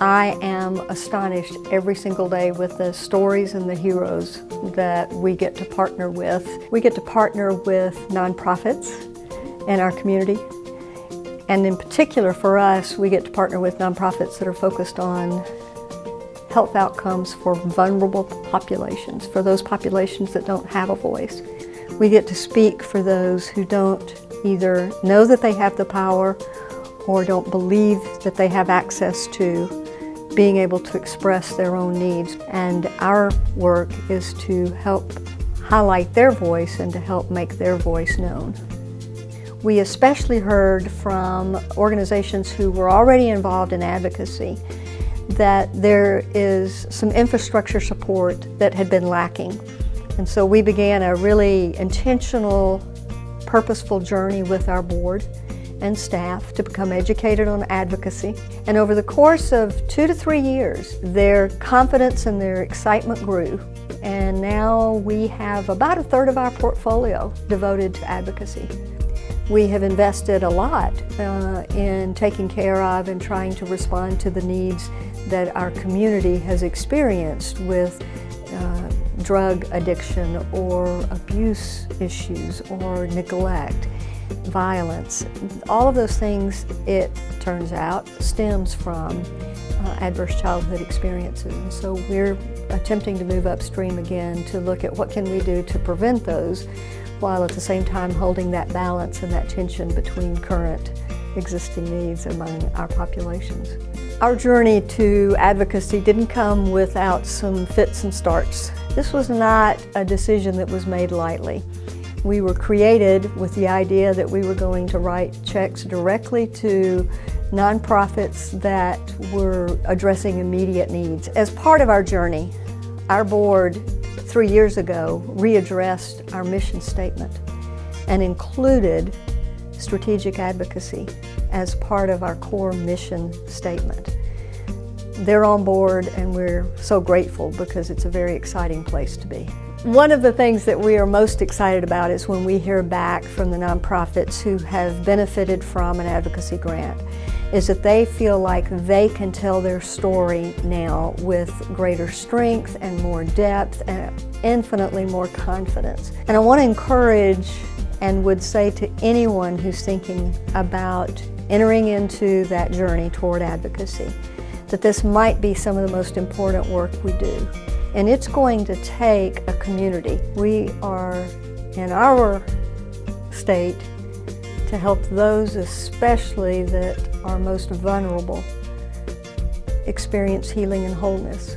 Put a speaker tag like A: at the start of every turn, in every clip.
A: I am astonished every single day with the stories and the heroes that we get to partner with. We get to partner with nonprofits in our community. And in particular for us, we get to partner with nonprofits that are focused on health outcomes for vulnerable populations, for those populations that don't have a voice. We get to speak for those who don't either know that they have the power or don't believe that they have access to being able to express their own needs. And our work is to help highlight their voice and to help make their voice known. We especially heard from organizations who were already involved in advocacy that there is some infrastructure support that had been lacking. And so we began a really intentional, purposeful journey with our board and staff to become educated on advocacy. And over the course of 2 to 3 years, their confidence and their excitement grew. And now we have about 1/3 of our portfolio devoted to advocacy. We have invested a lot in taking care of and trying to respond to the needs that our community has experienced with drug addiction or abuse issues or neglect, violence. All of those things, it turns out, stems from adverse childhood experiences. And so we're attempting to move upstream again to look at what can we do to prevent those, while at the same time holding that balance and that tension between current existing needs among our populations. Our journey to advocacy didn't come without some fits and starts. This was not a decision that was made lightly. We were created with the idea that we were going to write checks directly to nonprofits that were addressing immediate needs. As part of our journey, our board 3 years ago readdressed our mission statement and included strategic advocacy as part of our core mission statement. They're on board and we're so grateful because it's a very exciting place to be. One of the things that we are most excited about is when we hear back from the nonprofits who have benefited from an advocacy grant, is that they feel like they can tell their story now with greater strength and more depth and infinitely more confidence. And I want to encourage and would say to anyone who's thinking about entering into that journey toward advocacy, that this might be some of the most important work we do. And it's going to take a community. We are, in our state, to help those especially that are most vulnerable experience healing and wholeness.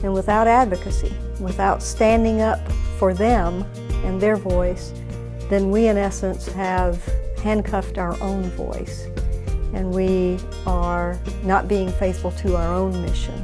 A: And without advocacy, without standing up for them and their voice, then we in essence have handcuffed our own voice. And we are not being faithful to our own mission.